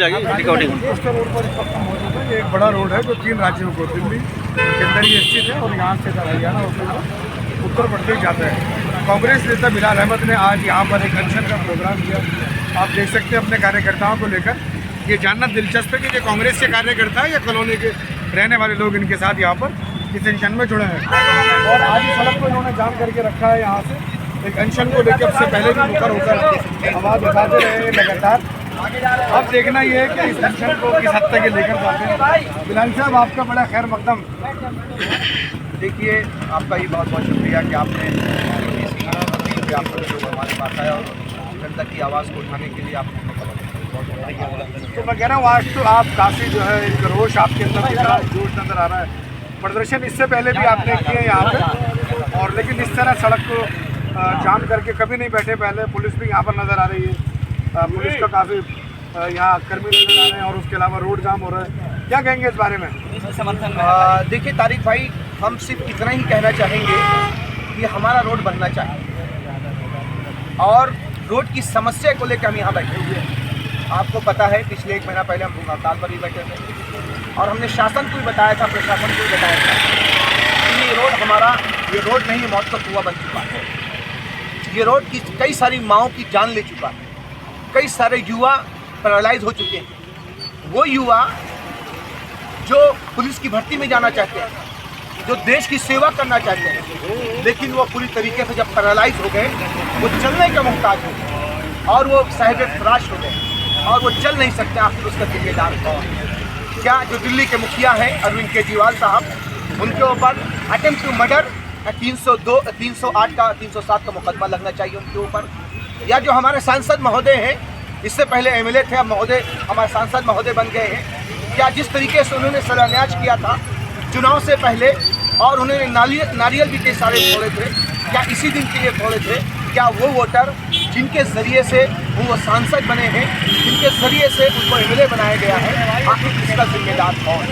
Coastal road पर इस वक्त हम मौजूद हैं। ये एक बड़ा रोड है जो 3 राज्यों को, दिल्ली के अंदर ये स्थित है और यहाँ से हरियाणा होते हुए उत्तर प्रदेश जाता है। कांग्रेस नेता बिलाल अहमद ने आज यहाँ पर एक अनशन का प्रोग्राम किया। आप देख सकते हैं अपने कार्यकर्ताओं को लेकर। ये जानना दिलचस्प है कि ये कांग्रेस के कार्यकर्ता है या कॉलोनी के रहने वाले लोग इनके साथ यहाँ पर इस अनशन में जुड़े हैं। और आज इस सड़क को इन्होंने जाम करके रखा है। यहाँ से एक अनशन को लेकर सबसे पहले भी मुखर होकर आवाज़ उठाते रहे हैं लगातार। अब देखना ये है कि इस अनशन को किस हद तक लेकर जाते हैं। बिलाल साहब, आपका बड़ा खैर मकदम। देखिए, आपका ही बहुत बहुत शुक्रिया कि आपने हमारे पास आया और जनता की आवाज़ को उठाने के लिए आपने तो मैं कह रहा हूँ आज तो आप काफ़ी जो है एक रोष आपके अंदर कितना जोश नज़र आ रहा है। प्रदर्शन इससे पहले भी आपने किए यहाँ पे, और लेकिन इस तरह सड़क को जाम करके कभी नहीं बैठे पहले। पुलिस भी यहाँ पर नज़र आ रही है, पुलिस का काफ़ी यहाँ कर्मी नज़र आ रहे हैं और उसके अलावा रोड जाम हो रहा है। क्या कहेंगे इस बारे में? देखिए तारिक भाई, हम सिर्फ इतना ही कहना चाहेंगे कि हमारा रोड बनना चाहिए और रोड की समस्या को लेकर हम यहाँ बैठे हुए हैं। आपको पता है पिछले 1 महीना पहले हम भूख हड़ताल पर भी बैठे थे और हमने शासन को भी बताया था, प्रशासन को भी बताया था कि ये रोड हमारा, ये रोड नहीं मौत का कुआं बन चुका है। ये रोड की कई सारी माँओं की जान ले चुका है। कई सारे युवा पैरालाइज हो चुके हैं। वो युवा जो पुलिस की भर्ती में जाना चाहते हैं, जो देश की सेवा करना चाहते हैं, लेकिन वो पूरी तरीके से जब पैरालाइज हो गए, वो चलने का मुहताज हो गए और वो साहिब फराश हो गए और वो चल नहीं सकते। आखिर उसका जिम्मेदार कौन? क्या जो दिल्ली के मुखिया हैं अरविंद केजरीवाल साहब, उनके ऊपर अटेम्प्ट टू मर्डर 302, 308 का 307 का मुकदमा लगना चाहिए उनके ऊपर। या जो हमारे सांसद महोदय हैं, इससे पहले एमएलए थे, अब महोदय हमारे सांसद महोदय बन गए हैं। क्या जिस तरीके से उन्होंने शिलान्यास किया था चुनाव से पहले और उन्होंने नारियल भी कई सारे तोड़े थे, क्या इसी दिन के लिए तोड़े थे? क्या वो वोटर जिनके ज़रिए से वो सांसद बने हैं, जिनके ज़रिए से उनको एमएलए बनाया गया है, आखिर इसका जिम्मेदार कौन?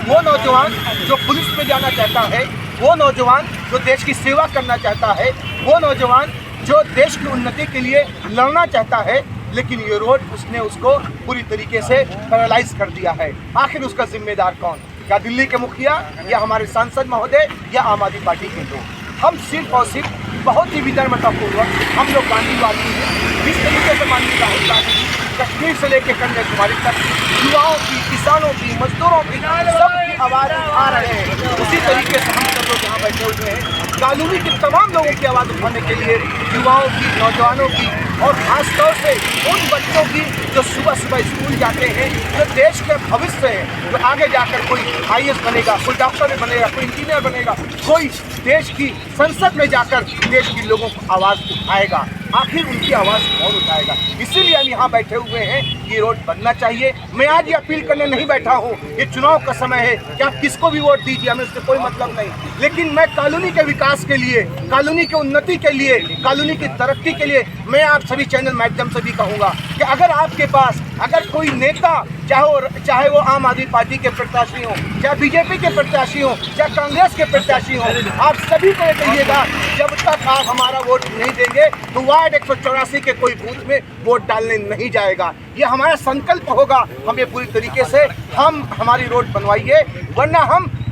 वो नौजवान जो पुलिस में जाना चाहता है, वो नौजवान जो देश की सेवा करना चाहता है, वो नौजवान जो देश की उन्नति के लिए लड़ना चाहता है, लेकिन ये रोड उसने उसको पूरी तरीके से पैरालाइज कर दिया है। आखिर उसका जिम्मेदार कौन? क्या दिल्ली के मुखिया या हमारे सांसद महोदय या आम आदमी पार्टी के लोग? हम सिर्फ और सिर्फ बहुत ही विनम्रतापूर्वक हम लोग गांधीवादी हैं। जिस तरीके से माननीय राहुल गांधी कश्मीर से लेकर कन्याकुमारी तक युवाओं की, किसानों की, मजदूरों की, सबकी आवाज़ उठा रहे हैं, उसी तरीके से हम सब लोग यहाँ बैठे हुए हैं कॉलोनी के तमाम लोगों की आवाज़ उठाने के लिए, युवाओं की, नौजवानों की और ख़ासतौर से उन बच्चों की जो सुबह सुबह स्कूल जाते हैं, जो देश के भविष्य है, जो आगे जाकर कोई IAS बनेगा, कोई डॉक्टर बनेगा, कोई इंजीनियर बनेगा, कोई देश की संसद में जाकर देश के लोगों को आवाज़ उठाएगा। आखिर उनकी आवाज़ कौन उठाएगा? इसीलिए हम यहाँ बैठे हुए हैं कि रोड बनना चाहिए। मैं आज ये अपील करने नहीं बैठा हूँ, ये चुनाव का समय है कि आप किसको भी वोट दीजिए, हमें उससे कोई मतलब नहीं, लेकिन मैं कॉलोनी के विकास के लिए, कॉलोनी की उन्नति के लिए, कॉलोनी की तरक्की के लिए मैं आप सभी चैनल माध्यम से भी कहूँगा कि अगर आपके पास अगर कोई नेता, चाहे वो आम आदमी पार्टी के प्रत्याशी हों, चाहे बीजेपी के प्रत्याशी हों, चाहे कांग्रेस के प्रत्याशी हों, आप सभी को ये कहिएगा जब तक आप हमारा वोट नहीं देंगे तो वार्ड 184 के कोई बूथ में वोट डालने नहीं जाएगा। ये हमारा संकल्प होगा। हम ये पूरी तरीके से हमारी रोड बनवाइए, वरना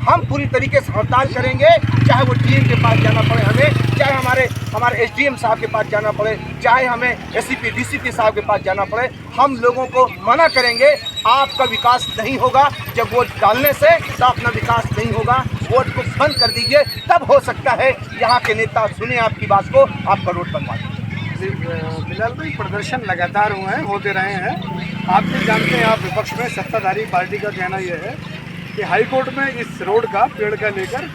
हम पूरी तरीके से हड़ताल करेंगे, चाहे वो डीएम के पास जाना पड़े हमें, चाहे हमारे SDM साहब के पास जाना पड़े, चाहे हमें SCP DCP साहब के पास जाना पड़े। हम लोगों को मना करेंगे, आपका विकास नहीं होगा। जब वोट डालने से तो अपना विकास नहीं होगा, वोट को बंद कर दीजिए, तब हो सकता है यहाँ के नेता सुने आपकी बात को, आपका रोड बनवा दें। बिलाल भाई, प्रदर्शन लगातार होते रहे हैं। आप भी जानते हैं, आप विपक्ष में, सत्ताधारी पार्टी का कहना यह है कि हाई कोर्ट में इस रोड का, पेड़ का लेकर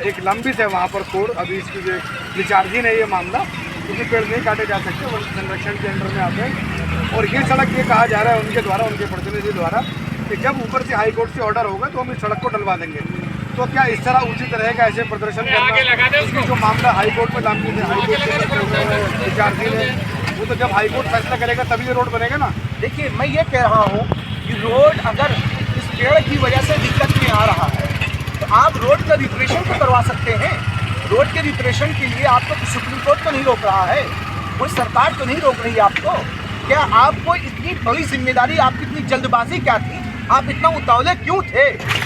एक लंबित है वहाँ पर कोड। अभी इसकी जो विचाराधीन है ये मामला, क्योंकि पेड़ नहीं काटे जा सकते, वन संरक्षण के अंडर में आते हैं। और ये सड़क ये कहा जा रहा है उनके द्वारा, उनके प्रतिनिधि द्वारा, कि जब ऊपर से हाई कोर्ट से ऑर्डर होगा तो हम इस सड़क को डलवा देंगे। तो क्या इस तरह उचित रहेगा ऐसे प्रदर्शन करना? इसकी जो मामला हाई कोर्ट में लंबित है, हाई कोर्ट के विचाराधीन है, वो तो जब हाई कोर्ट फैसला करेगा तभी ये रोड बनेगा ना। देखिए, मैं ये कह रहा हूँ कि रोड अगर इस पेड़ की वजह से दिक्कत में आ रहा है तो आप रोड का रिपरेशन तो करवा सकते हैं। रोड के रिपरेशन के लिए आपको तो सुप्रीम कोर्ट तो नहीं रोक रहा है, कोई सरकार तो नहीं रोक रही है आपको। क्या आपको इतनी बड़ी जिम्मेदारी, आपकी इतनी जल्दबाजी क्या थी? आप इतना उतावले क्यों थे?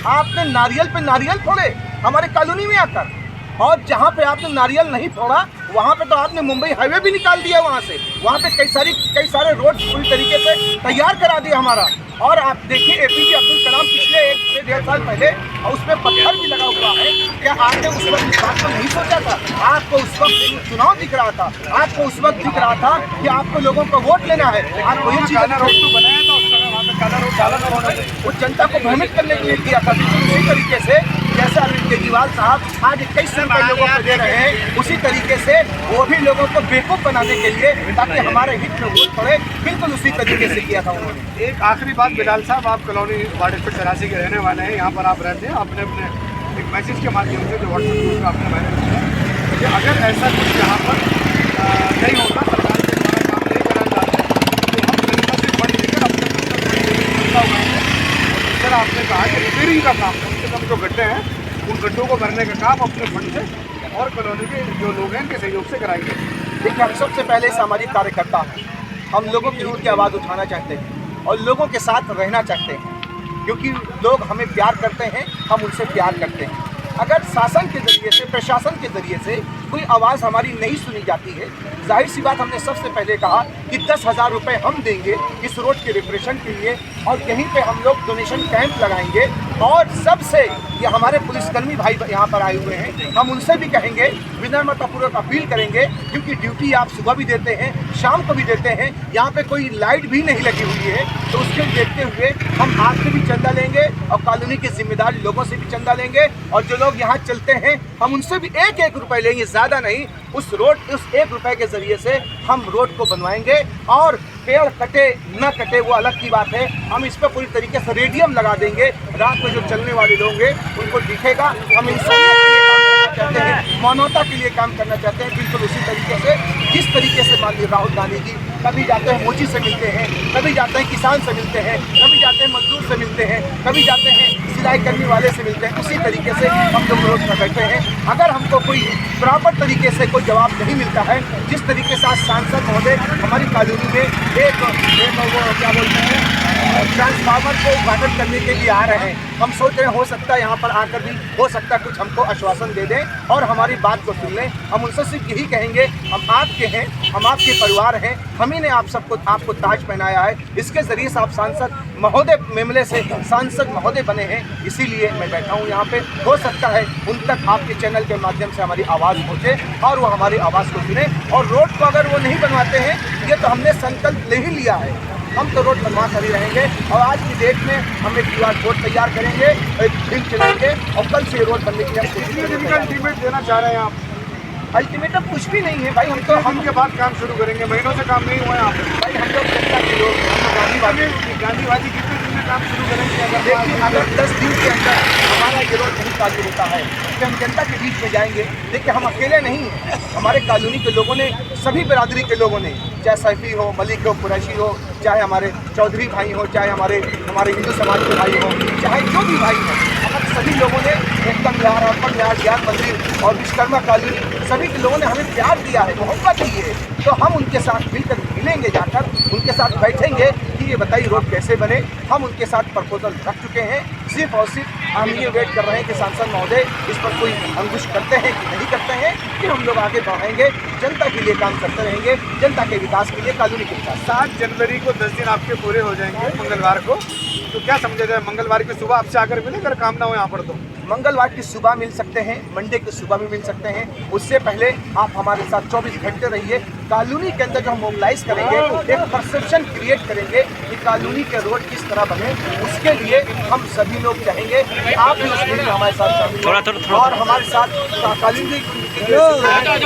आपने नारियल पे नारियल फोड़े हमारे कॉलोनी में आकर, और जहाँ पे आपने नारियल नहीं फोड़ा वहाँ पे तो आपने मुंबई हाईवे भी निकाल दिया वहाँ से। वहाँ पे कई सारे रोड पूरी तरीके से तैयार करा दिया हमारा। और आप देखिए एपीजे अब्दुल कलाम पिछले 1 से 1.5 साल पहले, और उसमें पत्थर भी लगा हुआ है। क्या आपने उस वक्त इस बात को नहीं सोचा था? आपको उस वक्त चुनाव दिख रहा था, आपको उस वक्त दिख रहा था कि आपको लोगों को वोट लेना है। आपको ये चीज़ रोड तो बनाया था उस समय, वहाँ पे काला रोड डाला था, वो जनता को भ्रमित करने के लिए किया था। उसी तरीके से जैसा अरविंद केजरीवाल साहब आज 21 रुपये लोगों को दे रहे हैं, उसी तरीके से वो भी लोगों को बेवकूफ़ बनाने के लिए, ताकि हमारे हित में वोट पड़े, बिल्कुल उसी तरीके से किया था उन्होंने। एक आखिरी बात बिलाल साहब, आप कॉलोनी वार्ड 184 के रहने वाले हैं, यहाँ पर आप रहते हैं। आपने अपने एक मैसेज के माध्यम से जो व्हाट्सएप ग्रुप में आपने मैसेज किया कि अगर ऐसा कुछ यहाँ पर नहीं होता, सरकार के द्वारा काम नहीं करा जाता, तो हम जनता से फंड लेकर अपने सर आपने कहा कि रिपेयरिंग का काम, कम से कम जो गड्ढे हैं उन गड्ढों को भरने का काम अपने फंड से और कॉलोनी के जो लोग हैं उनके सहयोग से कराएंगे। देखिए, हम सबसे पहले सामाजिक कार्यकर्ता हैं। हम लोगों के हित की आवाज़ उठाना चाहते हैं और लोगों के साथ रहना चाहते हैं, क्योंकि लोग हमें प्यार करते हैं, हम उनसे प्यार करते हैं। अगर शासन के ज़रिए से, प्रशासन के ज़रिए से कोई आवाज़ हमारी नहीं सुनी जाती है, जाहिर सी बात, हमने सबसे पहले कहा कि 10,000 रुपये हम देंगे इस रोड के रिपरेशन के लिए, और यहीं पे हम लोग डोनेशन कैंप लगाएंगे। और सबसे ये हमारे पुलिसकर्मी भाई यहाँ पर आए हुए हैं, हम उनसे भी कहेंगे, विनम्रतापूर्वक अपील करेंगे, क्योंकि ड्यूटी आप सुबह भी देते हैं, शाम को भी देते हैं, यहाँ पे कोई लाइट भी नहीं लगी हुई है, तो उसके देखते हुए हम आपसे भी चंदा लेंगे और कॉलोनी के जिम्मेदार लोगों से भी चंदा लेंगे, और जो लोग यहाँ चलते हैं हम उनसे भी 1-1 रुपये लेंगे, ज़्यादा नहीं। उस 1 रुपये के ज़रिए से हम रोड को बनवाएंगे। और पेड़ कटे न कटे वो अलग की बात है, हम इस पर पूरी तरीके से रेडियम लगा देंगे, रात में जो चलने वाले लोग हैं उनको दिखेगा। हम इंसानियत के लिए काम करना चाहते हैं, मानवता के लिए काम करना चाहते हैं, बिल्कुल उसी तरीके से जिस तरीके से माननीय राहुल गांधी जी कभी जाते हैं मोची से मिलते हैं, कभी जाते हैं किसान से मिलते हैं, कभी जाते हैं मजदूर से मिलते हैं, कभी जाते हैं सिलाई करने वाले से मिलते हैं, उसी तरीके से हम लोग रोड पर बैठे हैं। अगर हमको कोई प्रॉपर तरीके से कोई जवाब नहीं मिलता है, जिस तरीके से आज सांसद महोदय हमारी कॉलोनी में एक वो क्या बोलते हैं ट्रांसफार्मर को उद्घाटन करने के लिए आ रहे हैं, हम सोच रहे हैं हो सकता है यहाँ पर आकर भी हो सकता है कुछ हमको आश्वासन दे दें और हमारी बात को सुन लें। हम उनसे सिर्फ यही कहेंगे, हम आपके हैं, हम आपके परिवार हैं, हम ही ने आपको ताज पहनाया है, इसके ज़रिए से आप सांसद महोदय मेमले से सांसद महोदय बने हैं, इसीलिए मैं बैठा हूँ यहाँ पे। हो सकता है उन तक आपके चैनल के माध्यम से हमारी आवाज़ पहुँचे और वो हमारी आवाज़ को सुने। और रोड को अगर वो नहीं बनवाते हैं, ये तो हमने संकल्प ले ही लिया है, हम तो रोड बनवा कर ही रहेंगे। और आज की डेट में हम एक QR कोड तैयार करेंगे, एक फिल्म चलाएंगे और कल से रोड बनने की हम कोशिश अल्टीमेट देना चाह रहे हैं आप? अल्टीमेटम कुछ भी नहीं है भाई, हम तो हम के बाद काम शुरू करेंगे, महीनों से काम नहीं हुआ है यहाँ पे भाई, हम लोग जनता के लोग, हम गांधीवादी कितने दिन में काम शुरू करेंगे? अगर 10 दिन के अंदर हमारा ये रोड नहीं चालू होता है तो हम जनता के बीच में जाएंगे। देखिए, हम अकेले नहीं हैं, हमारे कॉलोनी के लोगों ने, सभी बिरादरी के लोगों ने, चाहे सैफी हो, मलिक हो, कुरैशी हो, चाहे हमारे चौधरी भाई हो, चाहे हमारे हिंदू समाज के भाई हो, चाहे जो भी भाई हो, हमारे सभी लोगों ने एकदम यार, अर्पण यार, ज्ञान मंदिर और विश्वकर्मा कॉलोनी, सभी के लोगों ने हमें प्यार दिया है, मोहब्बत दी है। तो हम उनके साथ मिलकर मिलेंगे, जाकर उनके साथ बैठेंगे कि ये बताइए रोड कैसे बने। हम उनके साथ प्रपोजल रख चुके हैं, सिर्फ और सिर्फ हम ये वेट कर रहे हैं कि सांसद महोदय इस पर कोई अंकुश करते हैं कि नहीं करते हैं, कि हम लोग आगे बढ़ेंगे, जनता के लिए काम करते रहेंगे, जनता के विकास के लिए, कॉलोनी के विकास। 7 जनवरी को 10 दिन आपके पूरे हो जाएंगे मंगलवार को, तो क्या समझा जाए, मंगलवार की सुबह आपसे आकर मिले, अगर काम ना हो यहाँ पर तो? मंगलवार की सुबह मिल सकते हैं, मंडे की सुबह भी मिल सकते हैं। उससे पहले आप हमारे साथ 24 घंटे रहिए। कॉलोनी के अंदर जो हम मोबिलाइज करेंगे, एक परसेप्शन क्रिएट करेंगे कि कॉलोनी के रोड किस तरह बने, उसके लिए हम सभी लोग चाहेंगे कि आप भी उसमें हमारे साथ शामिल हो और हमारे साथ कॉलोनी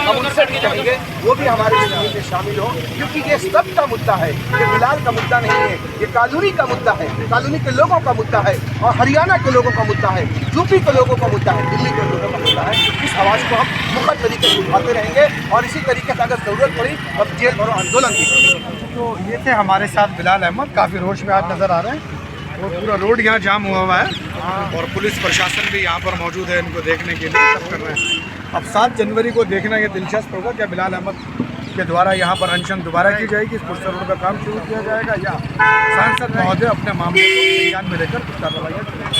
हम उनसे भी चाहेंगे वो भी हमारे मीटिंग में शामिल हो, क्योंकि ये सब का मुद्दा है, ये बिलाल का मुद्दा नहीं है, ये कॉलोनी का मुद्दा है, कॉलोनी के लोगों का मुद्दा है और हरियाणा के लोगों का मुद्दा है, यूपी के लोगों का मुद्दा है, दिल्ली के लोगों का मुद्दा है। इस आवाज़ को हम मुखर तरीके से उठाते रहेंगे और इसी तरीके से अगर ज़रूरत पड़ी अब जेल भरो आंदोलन भी करेंगे। तो ये थे हमारे साथ बिलाल अहमद, काफ़ी रोश में आज नज़र आ रहे हैं और पूरा रोड यहाँ जाम हुआ है और पुलिस प्रशासन भी यहाँ पर मौजूद है इनको देखने के लिए, सब कर रहे हैं। अब 7 जनवरी को देखना ये दिलचस्प होगा, क्या बिलाल अहमद के द्वारा यहाँ पर अनशन दोबारा की जाएगी, इस पुरस्कार रोड का काम शुरू किया जाएगा या सांसद महोदय अपने मामले को संज्ञान में लेकर कुछ कार्रवाई करेंगे।